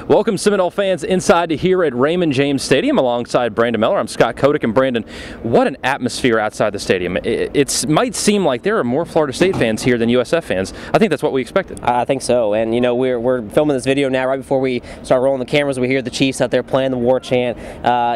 Welcome, Seminole fans, inside to here at Raymond James Stadium alongside Brandon Miller. I'm Scott Kotick, and Brandon, what an atmosphere outside the stadium. It might seem like there are more Florida State fans here than USF fans. I think that's what we expected. I think so, and you know we're filming this video now right before we start rolling the cameras. We hear the Chiefs out there playing the war chant.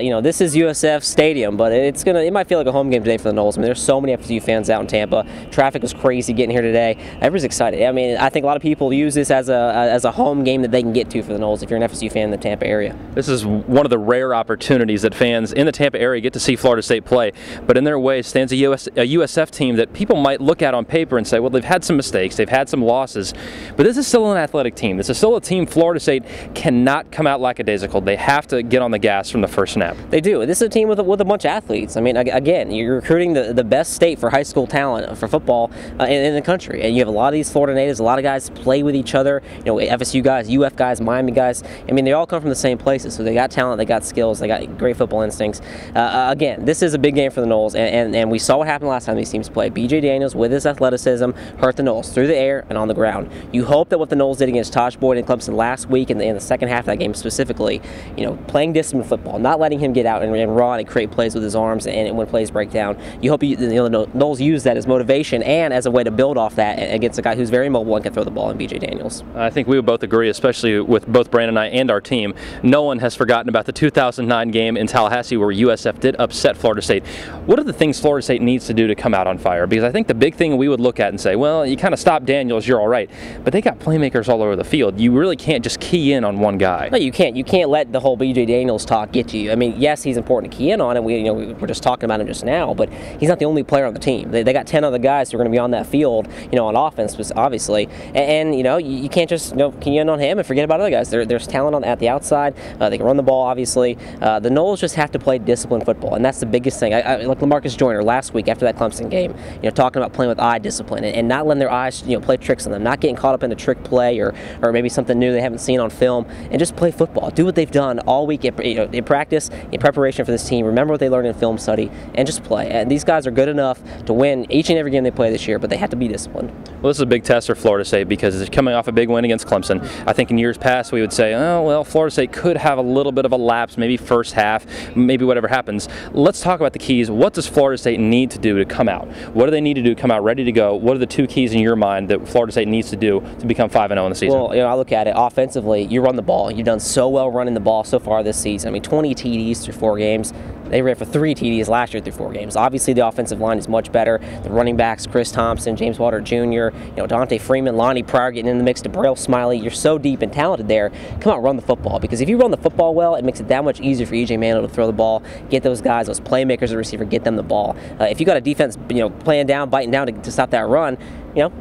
You know, this is USF Stadium, but it might feel like a home game today for the Noles. I mean, there's so many FSU fans out in Tampa. Traffic was crazy getting here today. Everybody's excited. I mean, I think a lot of people use this as a home game that they can get to for the Noles if you're an FSU fan in the Tampa area. This is one of the rare opportunities that fans in the Tampa area get to see Florida State play, but in their way stands a USF team that people might look at on paper and say, well, they've had some mistakes, they've had some losses, but this is still an athletic team. This is still a team Florida State cannot come out lackadaisical. They have to get on the gas from the first snap. They do. This is a team with a bunch of athletes. I mean, again, you're recruiting the best state for high school talent for football in the country, and you have a lot of these Florida natives. A lot of guys play with each other. You know, FSU guys, UF guys, Miami guys. I mean, they all come from the same places, so they got talent, they got skills, they got great football instincts. Again, this is a big game for the Noles, and we saw what happened last time these teams played. B.J. Daniels, with his athleticism, hurt the Noles through the air and on the ground. You hope that what the Noles did against Tosh Boyd and Clemson last week in the second half of that game specifically, you know, playing disciplined football, not letting him get out and run and create plays with his arms and when plays break down. You hope the Noles use that as motivation and as a way to build off that against a guy who's very mobile and can throw the ball in B.J. Daniels. I think we would both agree, especially with both Brandon and I and our team. No one has forgotten about the 2009 game in Tallahassee where USF did upset Florida State. What are the things Florida State needs to do to come out on fire? Because I think the big thing we would look at and say, well, you kind of stop Daniels, you're all right. But they got playmakers all over the field. You really can't just key in on one guy. No, you can't. You can't let the whole B.J. Daniels talk get you. I mean, yes, he's important to key in on, and we're just talking about him just now, but he's not the only player on the team. They got 10 other guys who are going to be on that field, on offense, obviously. And you can't just key in on him and forget about other guys. There's talent at the outside. They can run the ball, obviously. The Noles just have to play disciplined football, and that's the biggest thing. Like LaMarcus Joyner last week after that Clemson game, talking about playing with eye discipline and not letting their eyes, play tricks on them, not getting caught up in a trick play or maybe something new they haven't seen on film, and just play football. Do what they've done all week in practice, in preparation for this team. Remember what they learned in film study, and just play. And these guys are good enough to win each and every game they play this year, but they have to be disciplined. Well, this is a big test for Florida State because it's coming off a big win against Clemson. I think in years past we would say, oh, well, Florida State could have a little bit of a lapse, maybe first half, maybe whatever happens. Let's talk about the keys. What does Florida State need to do to come out? What do they need to do to come out ready to go? What are the two keys in your mind that Florida State needs to do to become 5-0 in the season? Well, I look at it offensively. You run the ball. You've done so well running the ball so far this season. I mean, 20 TDs through 4 games. They ran for 3 TDs last year through 4 games. Obviously, the offensive line is much better. The running backs, Chris Thompson, James Water Jr., Dante Freeman, Lonnie Pryor getting in the mix, DeBrail Smiley. You're so deep and talented there. Come out, run the football. Because if you run the football well, it makes it that much easier for E.J. Manuel to throw the ball, get those guys, those playmakers, the receiver, get them the ball. If you got a defense, playing down, biting down to stop that run,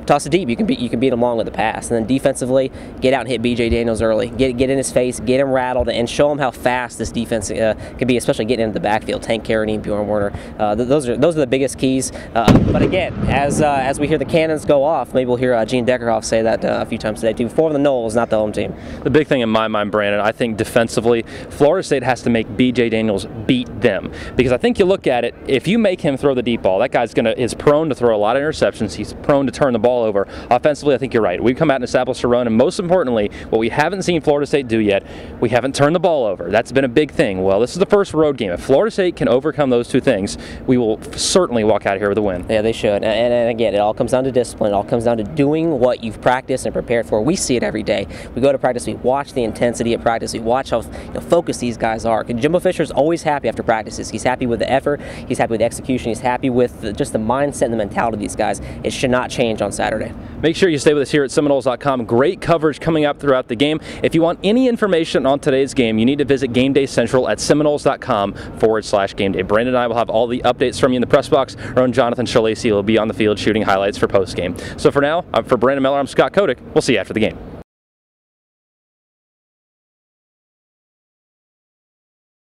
toss it deep. You can beat them long with the pass. And then defensively, get out and hit B.J. Daniels early. Get in his face, get him rattled, and show him how fast this defense can be, especially getting into the backfield. Tank Carradine, Bjorn Werner. Those are the biggest keys. But again, as we hear the cannons go off, maybe we'll hear Gene Deckerhoff say that a few times today too. For the Noles, not the home team. The big thing in my mind, Brandon, I think defensively, Florida State has to make B.J. Daniels beat them. Because I think you look at it, if you make him throw the deep ball, that guy's is prone to throw a lot of interceptions. He's prone to turn the ball over. Offensively, I think you're right. We've come out and established a run, and most importantly, what we haven't seen Florida State do yet, we haven't turned the ball over. That's been a big thing. Well, this is the first road game. If Florida State can overcome those two things, we will certainly walk out of here with a win. Yeah, they should. And again, it all comes down to discipline. It all comes down to doing what you've practiced and prepared for. We see it every day. We go to practice. We watch the intensity of practice. We watch how focused these guys are. And Jimbo Fisher's always happy after practices. He's happy with the effort. He's happy with the execution. He's happy with just the mindset and the mentality of these guys. It should not change on Saturday. Make sure you stay with us here at Seminoles.com. Great coverage coming up throughout the game. If you want any information on today's game, you need to visit Gameday Central at Seminoles.com/Gameday. Brandon and I will have all the updates from you in the press box. Our own Jonathan Shalacy will be on the field shooting highlights for postgame. So for now, for Brandon Miller, I'm Scott Kotick. We'll see you after the game.